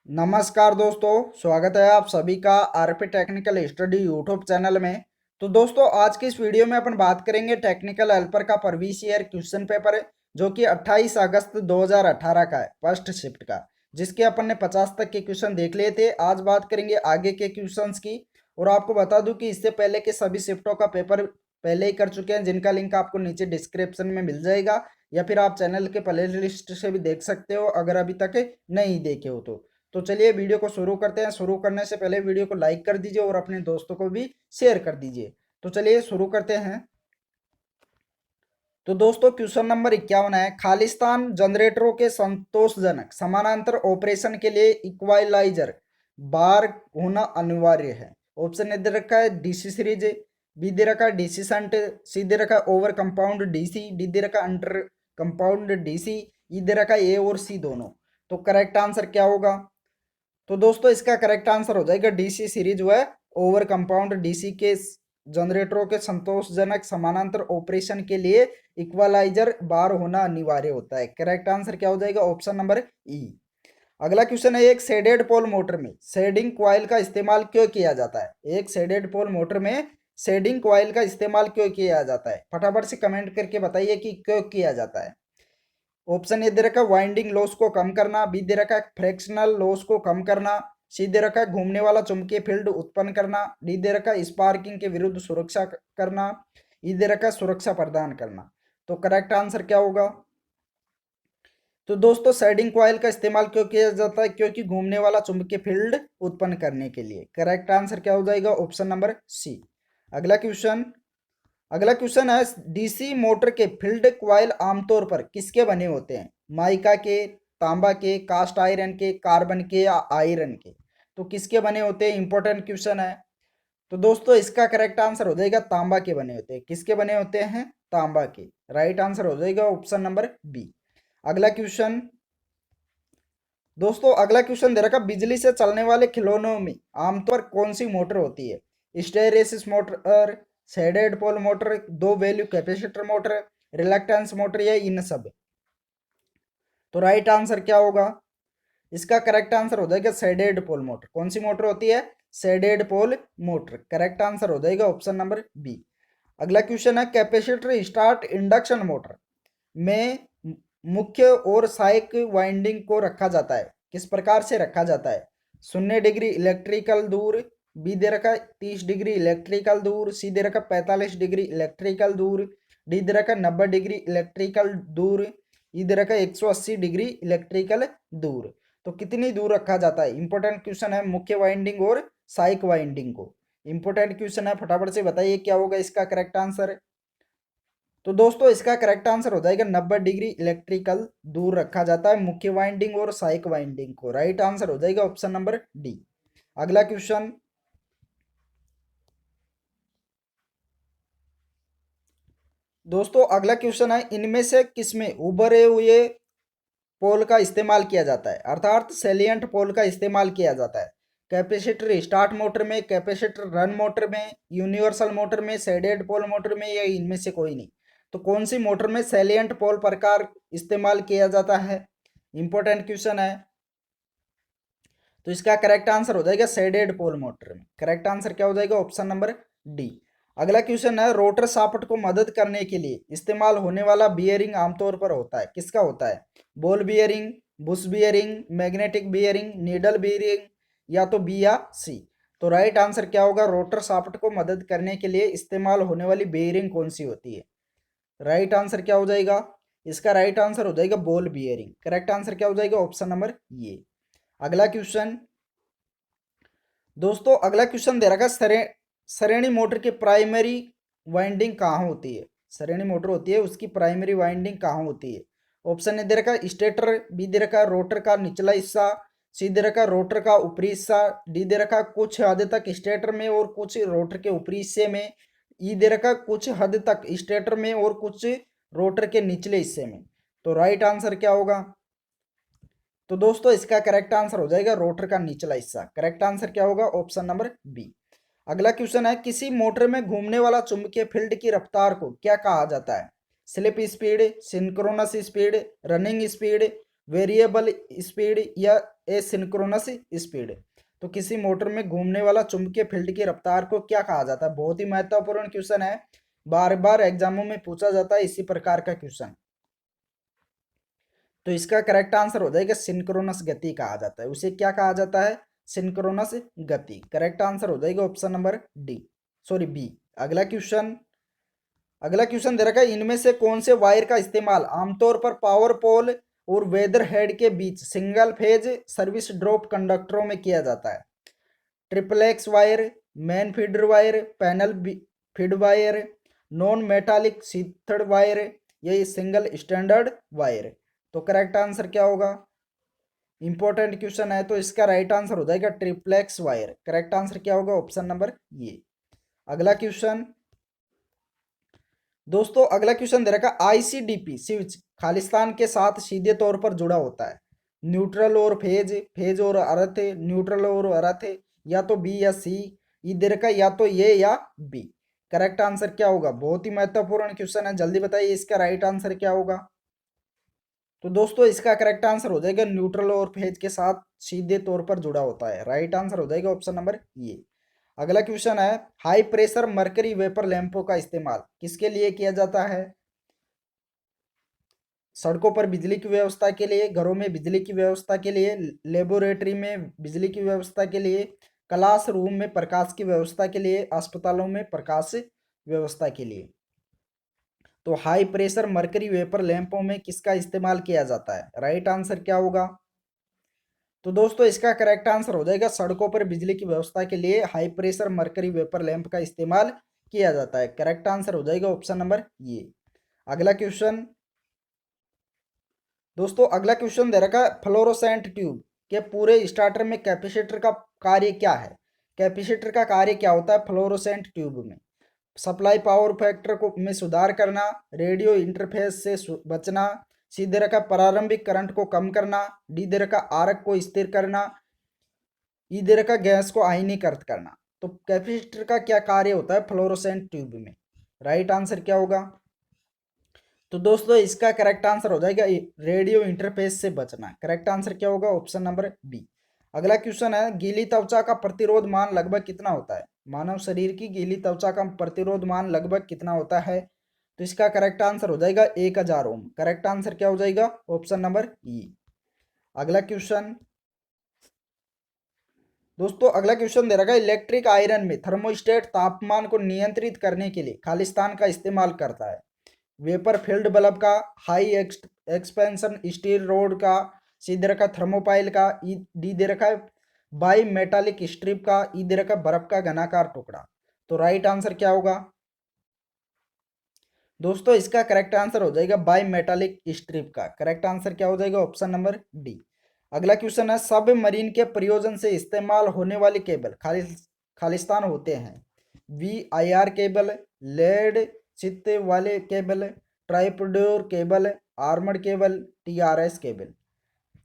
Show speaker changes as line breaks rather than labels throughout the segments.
नमस्कार दोस्तों, स्वागत है आप सभी का RP technical study YouTube channel में। तो दोस्तों, आज की इस वीडियो में अपन बात करेंगे टेक्निकल हेल्पर का प्रीवियस ईयर क्वेश्चन पेपर है, जो कि 28 अगस्त 2018 का है, फर्स्ट शिफ्ट का, जिसके अपन ने 50 तक के क्वेश्चन देख लिए थे। आज बात करेंगे आगे के क्वेश्चंस की। और आपको बता दूं कि इससे पहले के सभी शिफ्टों का पेपर पहले ही कर चुके हैं, जिनका लिंक आपको नीचे डिस्क्रिप्शन में मिल जाएगा, या फिर आप चैनल के प्ले लिस्ट से भी देख सकते हो अगर अभी तक नहीं देखे हो तो चलिए वीडियो को शुरू करते हैं। शुरू करने से पहले वीडियो को लाइक कर दीजिए और अपने दोस्तों को भी शेयर कर दीजिए। तो चलिए शुरू करते हैं। तो दोस्तों, क्वेश्चन नंबर 51 है, खालिस्तान जनरेटरों के संतोषजनक समानांतर ऑपरेशन के लिए इक्वालाइजर बार होना अनिवार्य है। ऑप्शन ए दे रखा है डीसी सीरीज, बी दे रखा है डीसी संट, सी दे रखा है ओवर कंपाउंड डीसी, डी दे रखा है अंडर कंपाउंड डीसी, ई दे रखा है ए और सी दोनों। तो करेक्ट आंसर क्या होगा? तो दोस्तों, इसका करेक्ट आंसर हो जाएगा डीसी सीरीज व ओवर कंपाउंड डीसी के जनरेटरों के संतोषजनक समानांतर ऑपरेशन के लिए इक्वलाइजर बार होना अनिवार्य होता है। करेक्ट आंसर क्या हो जाएगा? ऑप्शन नंबर ई। अगला क्वेश्चन है, एक शेडेड पोल मोटर में शेडिंग क्वाइल का इस्तेमाल क्यों किया जाता है? एक शेडेड पोल मोटर में शेडिंग क्वाइल का इस्तेमाल क्यों किया जाता है? फटाफट से कमेंट करके बताइए कि क्यों किया जाता है। ऑप्शन ए दे रखा है वाइंडिंग लॉस को कम करना, बी दे रखा है फ्रैक्शनल लॉस को कम करना, सी दे रखा है घूमने वाला चुंबकीय फील्ड उत्पन्न करना, डी दे रखा है स्पार्किंग के विरुद्ध सुरक्षा करना, ई दे रखा है सुरक्षा प्रदान करना। तो करेक्ट आंसर क्या होगा? तो दोस्तों, शेडिंग कॉइल का इस्तेमाल क्यों किया जाता है? क्योंकि घूमने वाला चुंबकीय फील्ड उत्पन्न करने के लिए। करेक्ट आंसर क्या हो जाएगा? Option number C. अगला क्वेश्चन अगला क्वेश्चन है, डीसी मोटर के फील्ड क्वाइल आमतौर पर किसके बने होते हैं? माइका के, तांबा के, कास्ट आयरन के, कार्बन के या आयरन के? तो किसके बने होते हैं? इंपॉर्टेंट क्वेश्चन है। तो दोस्तों, इसका करेक्ट आंसर हो जाएगा तांबा के बने होते हैं। किसके बने होते हैं? तांबा के। राइट आंसर हो जाएगा ऑप्शन नंबर बी। अगला क्वेश्चन दोस्तों, अगला क्वेश्चन दे रखा, बिजली से चलने वाले खिलौनों में आमतौर कौन सी मोटर होती है? Hysteresis motor, shaded pole motor, दो value capacitor motor, reluctance motor, या इन सब? तो राइट आंसर क्या होगा? इसका करेक्ट आंसर हो जाएगा शेडेड पोल मोटर। कौन सी मोटर होती है? Shaded pole motor. Correct answer हो जाएगा ऑप्शन नंबर बी। अगला क्वेश्चन है, कैपेसिटर स्टार्ट इंडक्शन मोटर में मुख्य और सहायक वाइंडिंग को रखा जाता है, किस प्रकार से रखा जाता है? 0 डिग्री इलेक्ट्रिकल दूर, बी दे रखा 30 डिग्री इलेक्ट्रिकल दूर, सी दे रखा 45 डिग्री इलेक्ट्रिकल दूर, डी दे रखा 90 डिग्री इलेक्ट्रिकल दूर, ई दे रखा 180 डिग्री इलेक्ट्रिकल दूर। तो कितनी दूर रखा जाता है? इंपॉर्टेंट क्वेश्चन है, मुख्य वाइंडिंग और सहायक वाइंडिंग को। इंपॉर्टेंट क्वेश्चन है, फटाफट से बताइए क्या होगा इसका करेक्ट आंसर। तो दोस्तों, इसका करेक्ट आंसर हो जाएगा 90 डिग्री इलेक्ट्रिकल दूर रखा जाता है मुख्य वाइंडिंग और सहायक वाइंडिंग को। राइट आंसर हो जाएगा ऑप्शन नंबर डी। अगला क्वेश्चन दोस्तों, अगला क्वेश्चन है, इनमें से किसमें उभरे हुए पोल का इस्तेमाल किया जाता है, अर्थात सेलियंट पोल का इस्तेमाल किया जाता है? कैपेसिटर स्टार्ट मोटर में, कैपेसिटर रन मोटर में, यूनिवर्सल मोटर में, शेडेड पोल मोटर में, या इनमें से कोई नहीं? तो कौन सी मोटर में सेलियंट पोल प्रकार इस्तेमाल किया जाता है? इंपॉर्टेंट क्वेश्चन है। तो इसका करेक्ट आंसर हो जाएगा शेडेड पोल मोटर में। करेक्ट आंसर क्या हो जाएगा? Option number D. अगला क्वेश्चन है, रोटर शाफ्ट को मदद करने के लिए इस्तेमाल होने वाला बियरिंग आमतौर पर होता है, किसका होता है? Ball bearing, Bush bearing, magnetic bearing, needle bearing, या तो बी या सी? तो राइट आंसर क्या होगा? रोटर शाफ्ट को मदद करने के लिए इस्तेमाल होने वाली बियरिंग कौन सी होती है? राइट आंसर क्या हो जाएगा? इसका राइट आंसर हो जाएगा बॉल बियरिंग। करेक्ट आंसर क्या हो जाएगा? ऑप्शन नंबर ये। अगला क्वेश्चन दोस्तों, अगला क्वेश्चन दे रखा है, श्रेणी मोटर की प्राइमरी वाइंडिंग कहाँ होती है? श्रेणी मोटर होती है, उसकी प्राइमरी वाइंडिंग कहाँ होती है? ऑप्शन ए दे रखा है स्टेटर, बी दे रखा है रोटर का निचला हिस्सा, सी दे रखा है रोटर का ऊपरी हिस्सा, डी दे रखा है कुछ हद तक स्टेटर में और कुछ रोटर के ऊपरी हिस्से में, ई दे रखा है कुछ हद तक स्टेटर में और कुछ रोटर के निचले हिस्से में। तो राइट आंसर क्या होगा? तो दोस्तों, इसका करेक्ट आंसर हो जाएगा रोटर का निचला हिस्सा। करेक्ट आंसर क्या होगा? Option number B. अगला क्वेश्चन है, किसी मोटर में घूमने वाला चुंबकीय फील्ड की रफ्तार को क्या कहा जाता है? Slip speed, synchronous speed, running speed, variable speed, या एसिंक्रोनस स्पीड। तो किसी मोटर में घूमने वाला चुंबकीय फील्ड की रफ्तार को क्या कहा जाता है? बहुत ही महत्वपूर्ण क्वेश्चन है, बार बार एग्जामों में पूछा जाता है इसी प्रकार का क्वेश्चन। तो इसका करेक्ट आंसर हो जाएगा सिंक्रोनस गति कहा जाता है। उसे क्या कहा जाता है? सिंक्रोनस गति। करेक्ट आंसर हो जाएगा option number D, sorry B. अगला क्वेश्चन दे रखा है, इनमें से कौन से वायर का इस्तेमाल आमतौर पर पावर पोल और वेदर हेड के बीच सिंगल फेज सर्विस ड्रॉप कंडक्टरों में किया जाता है? Triplex wire, main feeder wire, panel feed wire, non metallic sheathed wire, ये सिंगल स्टैंडर्ड वायर। तो करेक्ट आंसर क्या होगा? इंपॉर्टेंट क्वेश्चन है, तो इसका राइट आंसर हो जाएगा ट्रिप्लेक्स वायर। करेक्ट आंसर क्या होगा? ऑप्शन नंबर ये। अगला क्वेश्चन दोस्तों, अगला क्वेश्चन दे रखा, आईसीडीपी स्विच खालिस्तान के साथ सीधे तौर पर जुड़ा होता है? न्यूट्रल और फेज, फेज और अर्थ, न्यूट्रल और अर्थ, या तो बी या सी। ये दे रखा या तो ये या बी। करेक्ट आंसर क्या होगा? बहुत ही महत्वपूर्ण क्वेश्चन है, जल्दी बताइए इसका राइट आंसर क्या होगा? तो दोस्तों इसका करेक्ट आंसर हो जाएगा न्यूट्रल और फेज के साथ सीधे तौर पर जुड़ा होता है। राइट आंसर हो जाएगा ऑप्शन नंबर ये। अगला क्वेश्चन है, हाई प्रेशर मरकरी वेपर लैंपों का इस्तेमाल किसके लिए किया जाता है? सड़कों पर बिजली की व्यवस्था के लिए, घरों में बिजली की व्यवस्था के लिए, लेबोरेटरी में बिजली की व्यवस्था के लिए, क्लासरूम में प्रकाश की व्यवस्था के लिए, अस्पतालों में प्रकाश व्यवस्था के लिए। तो हाई प्रेशर मरकरी वेपर लैंपों में किसका इस्तेमाल किया जाता है? राइट आंसर क्या होगा? तो दोस्तों इसका करेक्ट आंसर हो जाएगा सड़कों पर बिजली की व्यवस्था के लिए high pressure mercury vapour lamp का इस्तेमाल किया जाता है। करेक्ट आंसर हो जाएगा ऑप्शन नंबर ये। अगला क्वेश्चन दोस्तों, अगला क्वेश्चन दे रखा है, फ्लोरोसेंट ट्यूब के पूरे स्टार्टर में कैपेसिटर का कार्य क्या है? कैपेसिटर का कार्य क्या होता है फ्लोरोसेंट ट्यूब में? सप्लाई पावर फैक्टर को में सुधार करना, रेडियो इंटरफेस से बचना, सी दे रखा प्रारंभिक करंट को कम करना, डी दे रखा आरक को स्थिर करना, ई दे रखा गैस को आयनीकृत करना। तो कैपेसिटर का क्या कार्य होता है फ्लोरोसेंट ट्यूब में? राइट आंसर क्या होगा? तो दोस्तों इसका करेक्ट आंसर हो जाएगा रेडियो इंटरफेस से बचना। करेक्ट आंसर क्या होगा? Option number B. अगला क्वेश्चन है, गीली त्वचा का प्रतिरोध मान लगभग कितना होता है? मानव शरीर की गीली त्वचा का प्रतिरोध मान लगभग कितना होता है? तो इसका करेक्ट आंसर हो जाएगा 1000 ओम। करेक्ट आंसर क्या हो जाएगा? ऑप्शन नंबर ई। अगला क्वेश्चन दोस्तों, अगला क्वेश्चन दे रखा है, इलेक्ट्रिक आयरन में थर्मोस्टेट तापमान को नियंत्रित करने के लिए खालिस्तान का इस्तेमाल करता है? वेपर फील्ड बल्ब का, हाई एक्सपेंशन स्टील रोड का, सी दे रखा थर्मोपाइल का, डी दे रखा है बाई मेटालिक स्ट्रिप का, ई दे रखा बर्फ का घनाकार टुकड़ा। तो राइट आंसर क्या होगा? दोस्तों इसका करेक्ट आंसर हो जाएगा बाई मेटालिक स्ट्रिप का। करेक्ट आंसर क्या हो जाएगा? Option number D. अगला क्वेश्चन है, सब मरीन के प्रयोजन से इस्तेमाल होने वाली केबल खालिस्तान होते हैं? VIR केबल, लेड चित्ते वाले केबल, ट्राइपोडोर cable, armoured cable, TRS cable.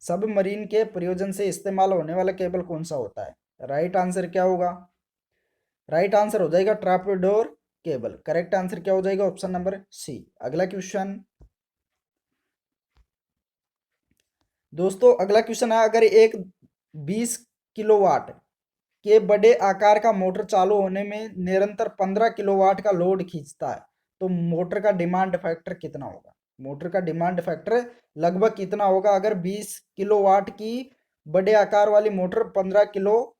सब मरीन के प्रयोजन से इस्तेमाल होने वाला केबल कौन सा होता है? राइट आंसर क्या होगा? राइट आंसर हो जाएगा ट्राइपोडोर केबल। करेक्ट आंसर क्या हो जाएगा? Option number C. अगला क्वेश्चन दोस्तों, अगला क्वेश्चन है, अगर एक 20 किलोवाट के बड़े आकार का मोटर चालू होने में निरंतर 15 किलोवाट का लोड खींचता है, तो मोटर का डिमांड फैक्टर कितना होगा? मोटर का डिमांड फैक्टर लगभग कितना होगा अगर 20 किलोवाट की बड़े आकार वाली मोटर 15 किलो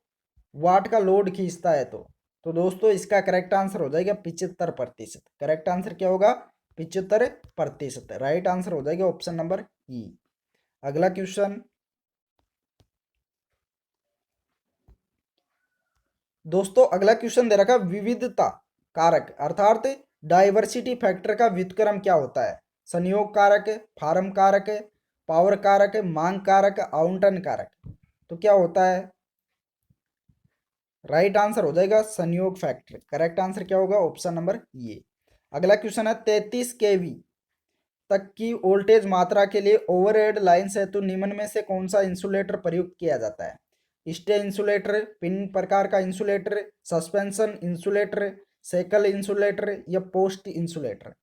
वाट का लोड खींचता है? तो दोस्तों इसका करेक्ट आंसर हो जाएगा 75%। करेक्ट आंसर क्या होगा? 75%। राइट आंसर हो जाएगा ऑप्शन नंबर ई। अगला क्वेश्चन दोस्तों, अगला क्वेश्चन दे रखा विविधता कारक अर्थात डाइवर्सिटी फैक्टर का व्युत्क्रम क्या होता है? संयोग कारक, फार्म कारक, पावर कारक, मांग कारक, आवंटन कारक। तो क्या होता है? राइट आंसर हो जाएगा संयोग फैक्टर। करेक्ट आंसर क्या होगा? ऑप्शन नंबर ये। अगला क्वेश्चन है, 33 kV तक की वोल्टेज मात्रा के लिए ओवरहेड लाइन से हेतु निम्न में से कौन सा इंसुलेटर प्रयुक्त किया जाता है? स्टे इंसुलेटर, पिन प्रकार का insulator, suspension insulator, shekel insulator या पोस्ट इंसुलेटर।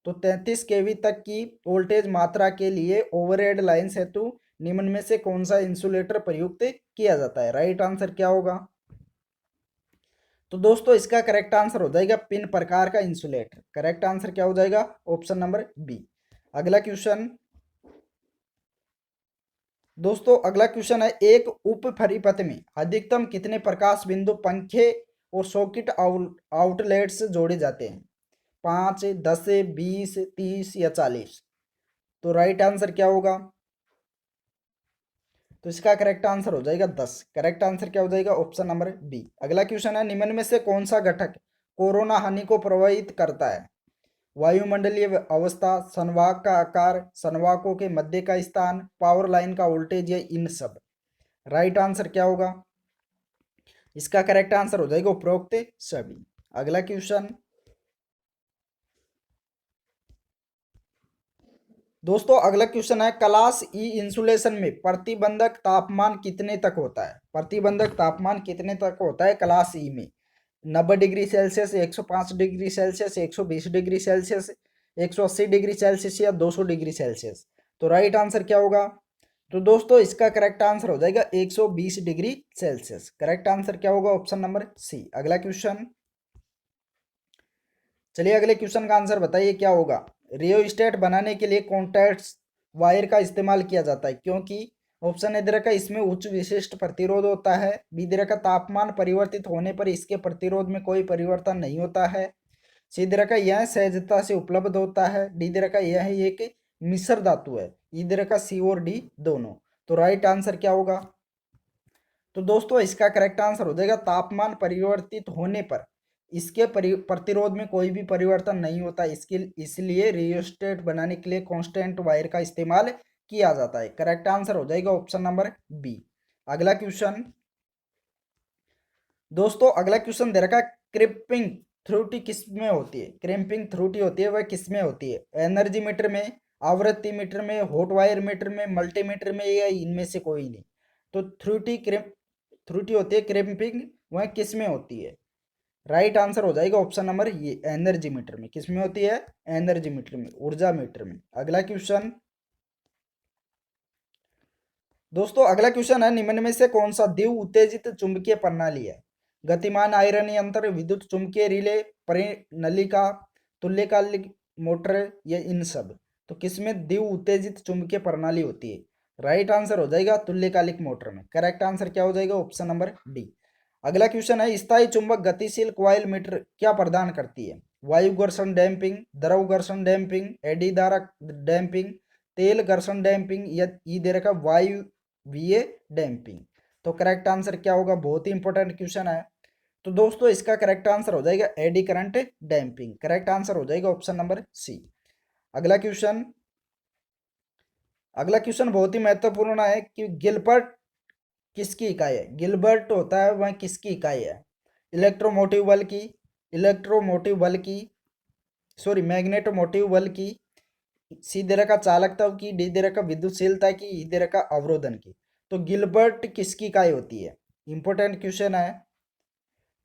तो 33 kV तक की वोल्टेज मात्रा के लिए ओवरहेड लाइन हेतु निम्न में से कौन सा इंसुलेटर प्रयुक्त किया जाता है? राइट आंसर क्या होगा? तो दोस्तों इसका करेक्ट आंसर हो जाएगा पिन प्रकार का इंसुलेटर। करेक्ट आंसर क्या हो जाएगा? Option number B. अगला क्वेश्चन दोस्तों, अगला क्वेश्चन है, एक उप परिपथ में अधिकतम कितने प्रकाश बिंदु, पंखे और सॉकेट आउटलेट्स जोड़े जाते हैं? 5, 10, 20, 30 या 40? तो राइट आंसर क्या होगा? तो इसका करेक्ट आंसर हो जाएगा 10। करेक्ट आंसर क्या हो जाएगा? Option number B. अगला क्वेश्चन है, निम्न में से कौन सा घटक कोरोना हानि को प्रभावित करता है? वायुमंडलीय अवस्था, संवाहक का आकार, संवाहकों के मध्य का स्थान, पावर लाइन का वोल्टेज, या इन सब? राइट आंसर क्या होगा? इसका करेक्ट आंसर हो जाएगा उपरोक्त सभी। अगला क्वेश्चन दोस्तों, अगला क्वेश्चन है, क्लास ई इंसुलेशन में प्रतिबंधक तापमान कितने तक होता है? प्रतिबंधक तापमान कितने तक होता है क्लास ई में? 90 degree Celsius, 105 degree Celsius, 120 degree Celsius, 180 degree Celsius, या 200 डिग्री सेल्सियस? तो राइट आंसर क्या होगा? तो दोस्तों इसका करेक्ट आंसर हो जाएगा 120 डिग्री सेल्सियस। करेक्ट आंसर क्या होगा? Option number C. अगला क्वेश्चन, चलिए अगले क्वेश्चन का आंसर बताइए क्या होगा? रियोस्टेट बनाने के लिए कॉन्टैक्ट वायर का इस्तेमाल किया जाता है क्योंकि? ऑप्शन ए तरह का, इसमें उच्च विशिष्ट प्रतिरोध होता है। बी तरह का, तापमान परिवर्तित होने पर इसके प्रतिरोध में कोई परिवर्तन नहीं होता है। सी तरह का, यह सहजता से उपलब्ध होता है। डी तरह का, यह एक मिश्र धातु है। ई तरह का, सी और डी दोनों? तो राइट आंसर क्या होगा? तो दोस्तों इसका करेक्ट आंसर हो जाएगा, तापमान परिवर्तित होने पर इसके प्रतिरोध में कोई भी परिवर्तन नहीं होता, इसके इसलिए रियोस्टेट बनाने के लिए कांस्टेंट वायर का इस्तेमाल किया जाता है। करेक्ट आंसर हो जाएगा ऑप्शन नंबर बी। अगला क्वेश्चन दोस्तों, अगला क्वेश्चन दे रखा है, क्रिपिंग त्रुटि किस में होती है? क्रिपिंग त्रुटि होती है वह किस में होती है? एनर्जी मीटर में, आवृत्ति मीटर में, हॉट वायर मीटर में, मल्टीमीटर में, या इनमें से कोई नहीं? तो त्रुटि होती है क्रिपिंग, वह किस में होती है? राइट आंसर हो जाएगा ऑप्शन नंबर ये, एनर्जी मीटर में। किस में होती है? एनर्जी मीटर में, ऊर्जा मीटर में। अगला क्वेश्चन दोस्तों, अगला क्वेश्चन है, निम्न में से कौन सा द्विव उत्तेजित चुंबकीय प्रणाली है? गतिमान आयरन यंत्र, विद्युत चुंबकीय रिले, परिनलिका, तुल्यकालिक मोटर, या इन सब? तो किसमें द्विव उत्तेजित चुंबकीय प्रणाली होती है? राइट आंसर हो जाएगा तुल्यकालिक मोटर में। करेक्ट आंसर क्या हो जाएगा? Option number D. अगला क्वेश्चन है, स्थायी चुंबक गतिशील कॉइल मीटर क्या प्रदान करती है? वायु घर्षण डैम्पिंग, द्रव घर्षण डैम्पिंग, एडी धारा डैम्पिंग, तेल घर्षण डैम्पिंग, या ई दे रखा वायु वीए डैम्पिंग? तो करेक्ट आंसर क्या होगा? बहुत ही इंपॉर्टेंट क्वेश्चन है। तो दोस्तों इसका करेक्ट आंसर हो जाएगा eddy current damping. Correct answer हो जाएगा ऑप्शन नंबर सी। अगला क्वेश्चन बहुत ही महत्वपूर्ण है कि गिलबर्ट किसकी इकाई है? गिलबर्ट होता है वह किसकी इकाई है? इलेक्ट्रोमोटिव बल की, इलेक्ट्रोमोटिव बल की, सॉरी मैग्नेटोमोटिव बल की, सी दे रखा चालकता की, डी दे रखा विद्युतशीलता की, ई दे रखा अवरोधन की? तो गिलबर्ट किसकी इकाई होती है? इंपॉर्टेंट क्वेश्चन है।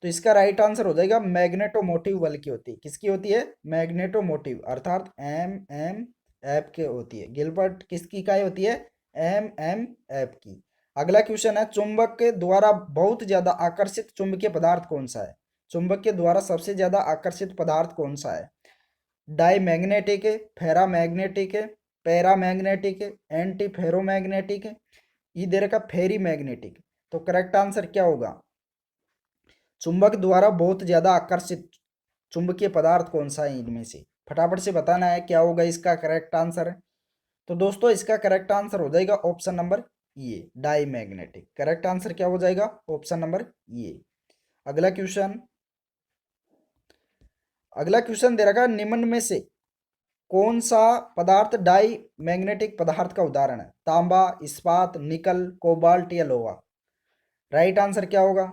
तो इसका राइट आंसर हो जाएगा मैग्नेटोमोटिव बल की होती है। किसकी होती है? मैग्नेटोमोटिव, अर्थात एम एम एफ के होती है। गिलबर्ट किसकी इकाई होती है? एम एम एफ की। अगला क्वेश्चन है, चुंबक के द्वारा बहुत ज्यादा आकर्षित चुंबकीय पदार्थ कौन सा है? चुंबक के द्वारा सबसे ज्यादा आकर्षित पदार्थ कौन सा है? डाईमैग्नेटिक, फेरामैग्नेटिक, पैरामैग्नेटिक, एंटी फेरोमैग्नेटिक, इधर का फेरी मैग्नेटिक? तो करेक्ट आंसर क्या होगा? चुंबक द्वारा बहुत ज्यादा आकर्षित चुंबकीय पदार्थ कौन सा है इनमें से? फटाफट से बताना है क्या होगा इसका करेक्ट आंसर। तो दोस्तों इसका करेक्ट आंसर हो जाएगा ऑप्शन नंबर ये, डाईमैग्नेटिक। करेक्ट आंसर क्या हो जाएगा? ऑप्शन नंबर ये। अगला क्वेश्चन दे रखा है, निम्न में से कौन सा पदार्थ डाई मैग्नेटिक पदार्थ का उदाहरण है? तांबा, इस्पात, निकल, कोबाल्ट, या लोहा? राइट आंसर क्या होगा?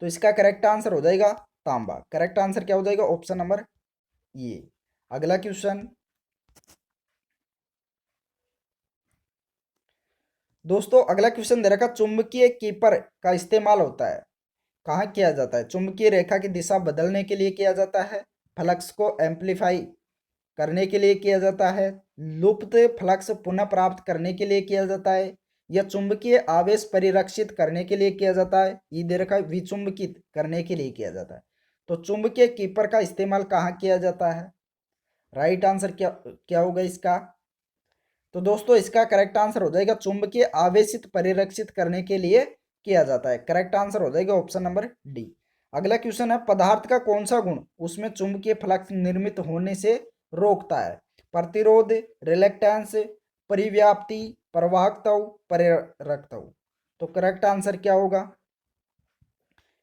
तो इसका करेक्ट आंसर हो जाएगा तांबा। करेक्ट आंसर क्या हो जाएगा? ऑप्शन नंबर ये। अगला क्वेश्चन दोस्तों, अगला क्वेश्चन दे रखा, चुंबकीय कीपर का इस्तेमाल होता है कहाँ किया जाता है? चुंबकीय रेखा की दिशा बदलने के लिए किया जाता है, फ्लक्स को एम्पलीफाई करने के लिए किया जाता है, लुप्त फ्लक्स पुनः प्राप्त करने के लिए किया जाता है, या चुंबकीय आवेश परिरक्षित करने के लिए किया जाता है, ये दे रखा है विचुंबकित करने के लिए किया जाता है। तो चुंबकीय कीपर का इस्तेमाल कहाँ किया जाता है? राइट आंसर क्या क्या होगा इसका? तो दोस्तों इसका करेक्ट आंसर हो जाएगा चुंबकीय आवेशित परिरक्षित करने के लिए किया जाता है। करेक्ट आंसर हो जाएगा ऑप्शन नंबर डी। अगला क्वेश्चन है, पदार्थ का कौन सा गुण उसमें चुंबकीय फ्लक्स निर्मित होने से रोकता है? प्रतिरोध, रिलेक्टेंस, परिव्याप्ति, प्रवाहकता, परिरक्ता। तो करेक्ट आंसर क्या होगा?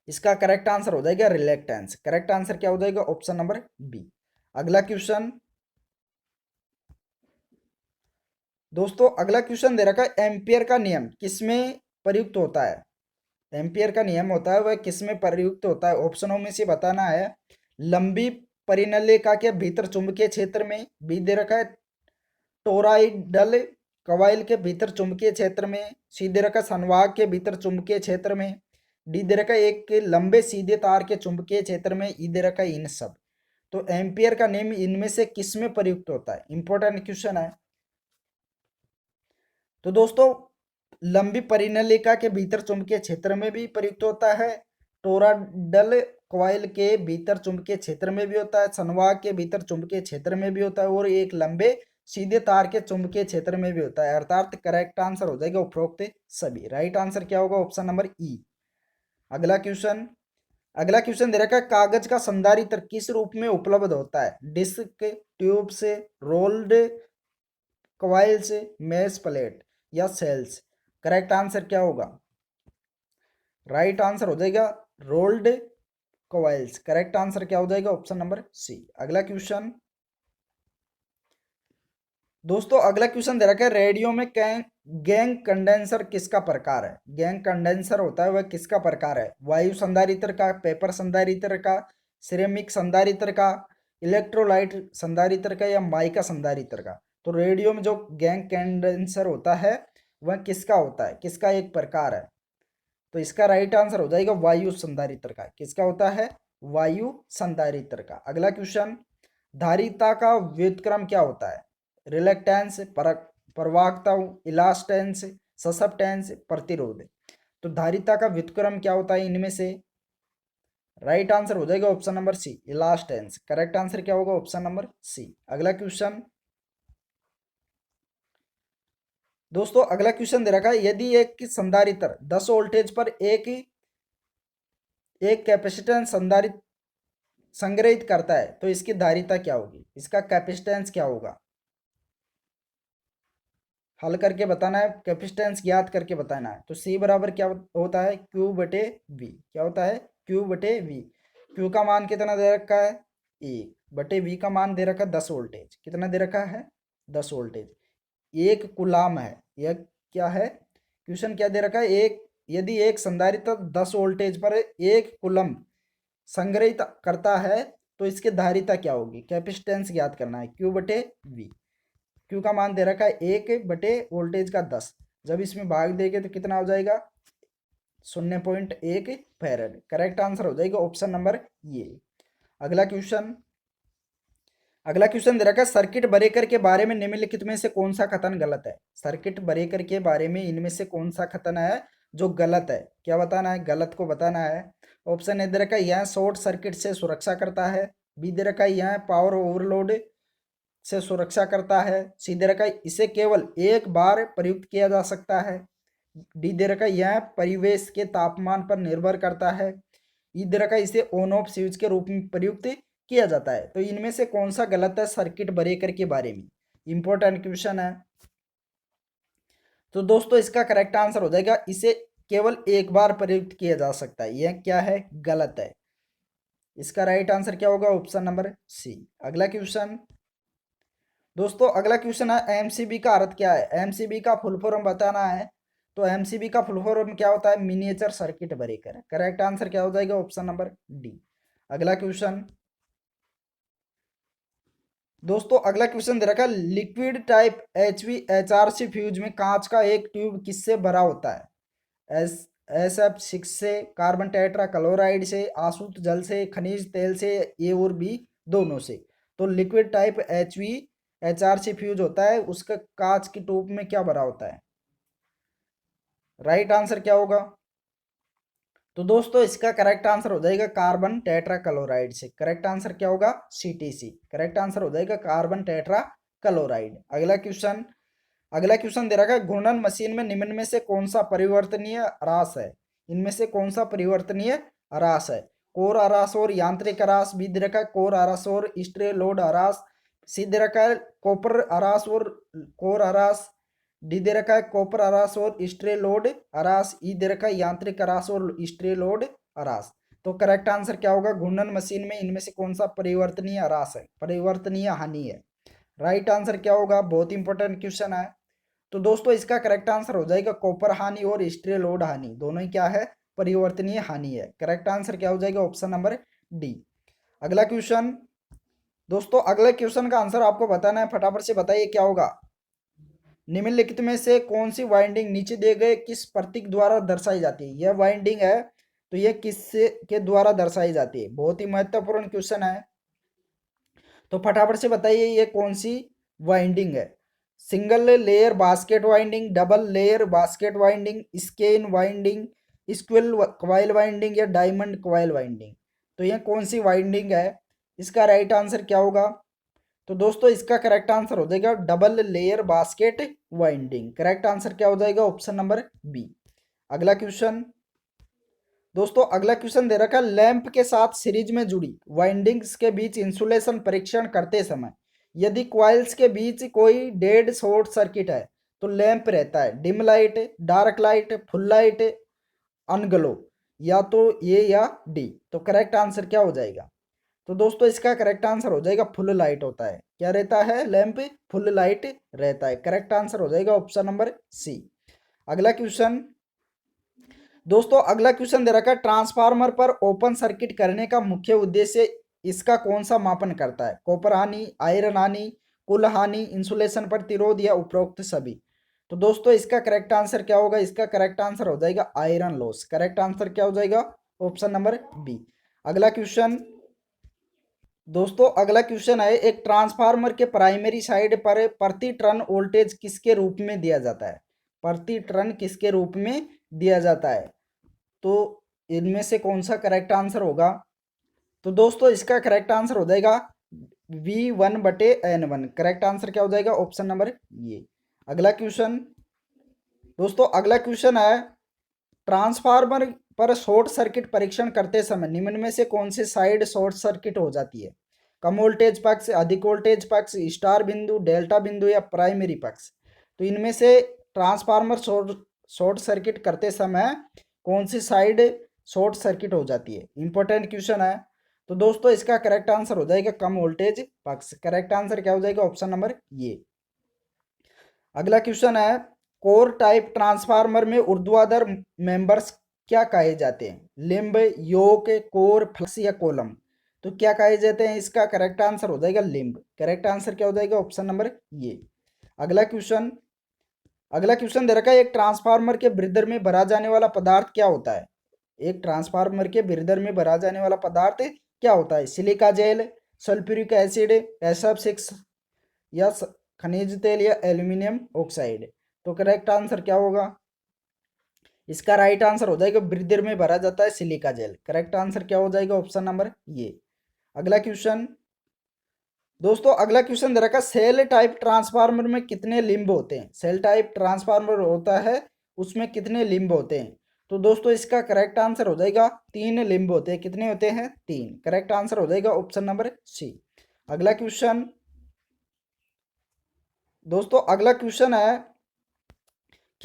इसका करेक्ट आंसर हो जाएगा रिलेक्टेंस। करेक्ट आंसर क्या हो जाएगा? Option number B. अगला क्वेश्चन दोस्तों, अगला क्वेश्चन दे रखा है, एम्पियर का नियम किसमें प्रयुक्त होता है? एम्पियर का नियम होता है वह किसमें प्रयुक्त होता है? ऑप्शनों में से बताना है। लंबी परिनलिका के भीतर चुंबकीय क्षेत्र में, बी दे रखा है टोरॉइडल कॉइल के भीतर चुंबकीय क्षेत्र में, सी दे रखा है संवाहक के भीतर चुंबकीय क्षेत्र में, डी दे रखा है एक लंबे सीधे तार के चुंबकीय क्षेत्र में, ई दे रखा है इन सब। तो एम्पियर का नियम इनमें से किसमें प्रयुक्त होता है? इंपॉर्टेंट क्वेश्चन है। तो दोस्तों लंबी परिनलिका के भीतर चुंबकीय क्षेत्र में भी प्रयुक्त होता है, टोरॉइडल कॉइल के भीतर चुंबकीय क्षेत्र में भी होता है, संवाहक के भीतर चुंबकीय क्षेत्र में भी होता है, और एक लंबे सीधे तार के चुंबकीय क्षेत्र में भी होता है। अर्थात करेक्ट आंसर हो जाएगा उपरोक्त सभी। राइट आंसर क्या होगा? ऑप्शन नंबर ई। अगला क्वेश्चन दे रखा है, कागज का संधारित्र किस रूप में उपलब्ध होता है? डिस्क, ट्यूब से, रोल्ड कॉइल्स, मेश प्लेट या सेल्स? करेक्ट आंसर क्या होगा? राइट आंसर हो जाएगा रोल्ड कॉइल्स। करेक्ट आंसर क्या हो जाएगा? Option number C. अगला क्वेश्चन दोस्तों, अगला क्वेश्चन दे रखा है, रेडियो में गैंग कंडेंसर किसका प्रकार है? गैंग कंडेंसर होता है वह किसका प्रकार है? वायु संधारित्र का, पेपर संधारित्र का, सिरेमिक संधारित्र का, इलेक्ट्रोलाइट संधारित्र का, या माइका संधारित्र का? तो रेडियो में जो गैंग कंडेंसर होता है वह किसका होता है, किसका एक प्रकार है? तो इसका राइट आंसर हो जाएगा वायु संधारित्र का। किसका होता है? वायु संधारित्र का। अगला क्वेश्चन, धारिता का व्युत्क्रम क्या होता है? रिलेक्टेंस, प्रवाहकता, इलास्टेंस, ससेप्टेंस, प्रतिरोध। तो धारिता का व्युत्क्रम क्या होता है इनमें से? राइट आंसर हो जाएगा option number C, elastance. Correct answer क्या होगा? Option number C. अगला क्वेश्चन दोस्तों, अगला क्वेश्चन दे रखा है, यदि एक संधारित्र 10 वोल्टेज पर एक कैपेसिटेंस संधारित्र संग्रहित करता है तो इसकी धारिता क्या होगी? इसका कैपेसिटेंस क्या होगा? हल करके बताना है, कैपेसिटेंस ज्ञात करके बताना है। तो सी बराबर क्या होता है? क्यू बटे वी। क्या होता है? क्यू बटे वी। क्यू का मान कितना दे रखा है? 1 बटे वी का मान दे रखा है 10 वोल्टेज। कितना दे रखा है? 10 वोल्टेज। एक कुलाम है यह। क्या है क्वेश्चन? क्या दे रखा है? एक यदि एक संधारित्र 10 वोल्टेज पर एक कुलम संग्रहित करता है तो इसकी धारिता क्या होगी? कैपेसिटेंस ज्ञात करना है, क्यू बटे वी। क्यू का मान दे रखा है 1 बटे वोल्टेज का 10। जब इसमें भाग देंगे तो कितना हो जाएगा? 0.1 फैराड। करेक्ट आंसर हो जाएगा ऑप्शन नंबर ये। अगला क्वेश्चन दे रखा है, सर्किट ब्रेकर के बारे में निम्नलिखित में से कौन सा कथन गलत है? सर्किट ब्रेकर के बारे में इनमें से कौन सा कथन है जो गलत है? क्या बताना है? गलत को बताना है। ऑप्शन ए दे रखा है, यह शॉर्ट सर्किट से सुरक्षा करता है, बी दे रखा है यह पावर ओवरलोड से सुरक्षा करता है, सी दे रखा है इसे केवल एक बार प्रयुक्त किया जा सकता है, डी दे रखा है यह परिवेश के तापमान पर निर्भर करता है, ई दे रखा है इसे ऑन ऑफ स्विच के रूप में प्रयुक्त किया जाता है। तो इनमें से कौन सा गलत है सर्किट ब्रेकर के बारे में? इंपॉर्टेंट क्वेश्चन है। तो दोस्तों इसका करेक्ट आंसर हो जाएगा इसे केवल एक बार प्रयुक्त किया जा सकता है। यह क्या है? गलत है। इसका राइट आंसर क्या होगा? Option number C. अगला क्वेश्चन दोस्तों, अगला क्वेश्चन है, एमसीबी का अर्थ क्या है? एमसीबी का फुल फॉर्म बताना है। तो एमसीबी का फुल फॉर्म क्या होता है? Miniature circuit breaker. Correct answer क्या हो जाएगा? Option number D. अगला क्वेश्चन दोस्तों, अगला क्वेश्चन दे रखा है, लिक्विड टाइप HVHRC फ्यूज में कांच का एक ट्यूब किससे भरा होता है? एस SF6 से, कार्बन टेट्रा क्लोराइड से, आसुत जल से, खनिज तेल से, ए और बी दोनों से? तो liquid type HV HRC fuse होता है, उसका कांच की ट्यूब में क्या भरा होता है? राइट आंसर क्या होगा? तो दोस्तों इसका करेक्ट आंसर हो जाएगा कार्बन टेट्राक्लोराइड से। करेक्ट आंसर क्या होगा? CTC। करेक्ट आंसर हो जाएगा कार्बन टेट्राक्लोराइड। अगला क्वेश्चन दे रखा है, घूर्णन मशीन में निम्न में से कौन सा परिवर्तनीय ह्रास है? इनमें से कौन सा परिवर्तनीय ह्रास है? कोर ह्रास और यांत्रिक ह्रास। बी दे रखा है कोर ह्रास और स्ट्रे लोड ह्रास। सी दे रखा है कॉपर ह्रास और कोर ह्रास। डी दे रखा है कॉपर ह्रास और स्ट्रे लोड ह्रास। ई दे रखा है यांत्रिक ह्रास और स्ट्रे लोड ह्रास। तो करेक्ट आंसर क्या होगा? घूर्णन मशीन में इनमें से कौन सा परिवर्तनीय ह्रास है, परिवर्तनीय हानि है? राइट आंसर क्या होगा? बहुत इंपॉर्टेंट क्वेश्चन है। तो दोस्तों इसका करेक्ट आंसर हो जाएगा कॉपर हानि और स्ट्रे लोड हानि, दोनों ही क्या है? परिवर्तनीय हानि है। करेक्ट आंसर क्या हो जाएगा? Option number D. अगला क्वेश्चन दोस्तों, अगले क्वेश्चन का आंसर आपको बताना है, फटाफट से बताइए क्या होगा। निम्नलिखित में से कौन सी वाइंडिंग नीचे दिए गए किस प्रतीक द्वारा दर्शाई जाती है? यह वाइंडिंग है तो यह किस के द्वारा दर्शाई जाती है? बहुत ही महत्वपूर्ण क्वेश्चन है, तो फटाफट से बताइए ये कौन सी वाइंडिंग है? Single layer basket winding, double layer basket winding, scan winding, squill coil winding या डायमंड क्वाइल वाइंडिंग? तो यह कौन सी वाइंडिंग है? इसका राइट आंसर क्या होगा? तो दोस्तों इसका करेक्ट आंसर हो जाएगा double layer basket winding. Correct answer क्या हो जाएगा? Option number B. अगला क्वेश्चन दोस्तों, अगला क्वेश्चन दे रखा है, लैंप के साथ सीरीज में जुड़ी वाइंडिंग्स के बीच इंसुलेशन परीक्षण करते समय यदि क्वाइल्स के बीच कोई डेड शॉर्ट सर्किट है तो लैंप रहता है dim light, dark light, full light, unglow, या तो ये या डी। तो करेक्ट आंसर क्या हो जाएगा? तो दोस्तों इसका करेक्ट आंसर हो जाएगा फुल लाइट होता है। क्या रहता है? लैंप फुल लाइट रहता है। करेक्ट आंसर हो जाएगा ऑप्शन नंबर सी। अगला क्वेश्चन दोस्तों, अगला क्वेश्चन दे रखा है, ट्रांसफार्मर पर ओपन सर्किट करने का मुख्य उद्देश्य इसका कौन सा मापन करता है? कॉपर हानि, आयरन हानि, कुल हानि, इंसुलेशन प्रतिरोध या उपरोक्त सभी? तो दोस्तों इसका करेक्ट आंसर क्या होगा? इसका करेक्ट आंसर हो जाएगा आयरन लॉस। करेक्ट आंसर क्या हो जाएगा? Option number B. अगला क्वेश्चन दोस्तों, अगला क्वेश्चन है, एक ट्रांसफार्मर के प्राइमरी साइड पर प्रति टर्न वोल्टेज किसके रूप में दिया जाता है? प्रति टर्न किसके रूप में दिया जाता है? तो इनमें से कौन सा करेक्ट आंसर होगा? तो दोस्तों इसका करेक्ट आंसर हो जाएगा V1/N1। करेक्ट आंसर क्या हो जाएगा? ऑप्शन नंबर ये। अगला क्वेश्चन दोस्तों, अगला क्वेश्चन है, ट्रांसफार्मर पर शॉर्ट सर्किट परीक्षण करते समय निम्न में से कौन सी साइड शॉर्ट सर्किट हो जाती है? कम वोल्टेज पक्ष, अधिक वोल्टेज पक्ष, स्टार बिंदु, डेल्टा बिंदु या प्राइमरी पक्ष? तो इनमें से ट्रांसफार्मर शॉर्ट सर्किट करते समय कौन सी साइड शॉर्ट सर्किट हो जाती है? इंपॉर्टेंट क्वेश्चन है। तो दोस्तों इसका करेक्ट आंसर हो जाएगा कम वोल्टेज पक्ष। करेक्ट आंसर क्या हो जाएगा? ऑप्शन नंबर ये। अगला क्वेश्चन है, कोर टाइप ट्रांसफार्मर में ऊर्ध्वाधर मेंबर्स क्या कहे जाते हैं? लिम्ब, योक, कोर, फ्लक्स या कॉलम? तो क्या कहे जाते हैं? इसका करेक्ट आंसर हो जाएगा लिम्ब। करेक्ट आंसर क्या हो जाएगा? ऑप्शन नंबर ये। अगला क्वेश्चन दे रखा है, एक ट्रांसफार्मर के ब्रीदर में भरा जाने वाला पदार्थ क्या होता है? एक ट्रांसफार्मर के ब्रीदर में भरा जाने वाला पदार्थ क्या होता है? Silica gel, sulphuric acid, SF6 या खनिज तेल या एल्यूमिनियम ऑक्साइड? तो करेक्ट आंसर क्या होगा? इसका राइट आंसर हो जाएगा ब्रीदर में भरा जाता है सिलिका जेल। करेक्ट आंसर क्या हो जाएगा? ऑप्शन नंबर ये। अगला क्वेश्चन दोस्तों, अगला क्वेश्चन दे रखा है, सेल टाइप ट्रांसफार्मर में कितने लिम्ब होते हैं? सेल टाइप ट्रांसफार्मर होता है उसमें कितने लिम्ब होते हैं? तो दोस्तों इसका करेक्ट आंसर हो जाएगा 3 लिम्ब होते हैं। कितने होते हैं? 3। करेक्ट आंसर हो जाएगा ऑप्शन नंबर सी। अगला क्वेश्चन दोस्तों, अगला क्वेश्चन है,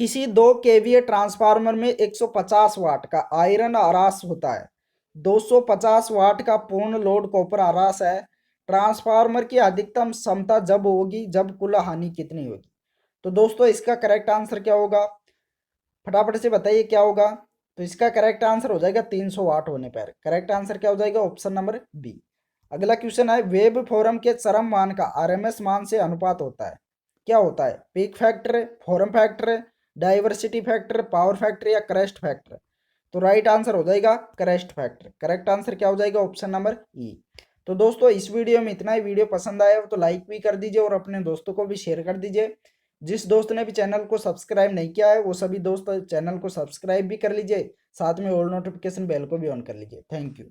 किसी 2 kVA ट्रांसफार्मर में 150 वाट का आयरन आरास होता है, 250 वाट का पूर्ण लोड कॉपर आरास है। ट्रांसफार्मर की अधिकतम क्षमता जब होगी जब कुल हानि कितनी होगी? तो दोस्तों इसका करेक्ट आंसर क्या होगा? फटाफट से बताइए क्या होगा? तो इसका करेक्ट आंसर हो जाएगा 300 वाट होने पर। करेक्ट आंसर क्या हो जाएगा? Option number B. अगला क्वेश्चन है, वेब फॉरम के चरम मान का RMS मान से अनुपात होता है, क्या होता है? Peak factor, form factor, diversity factor, power factor या क्रेस्ट फैक्टर? तो राइट आंसर हो जाएगा क्रेस्ट फैक्टर। करेक्ट आंसर क्या हो जाएगा? Option number E. तो दोस्तों इस वीडियो में इतना ही। वीडियो पसंद आया हो तो लाइक भी कर दीजिए और अपने दोस्तों को भी शेयर कर दीजिए। जिस दोस्त ने भी चैनल को सब्सक्राइब नहीं किया है वो सभी दोस्त चैनल को सब्सक्राइब भी कर लीजिए, साथ में ऑल नोटिफिकेशन बेल को भी ऑन कर लीजिए। Thank you.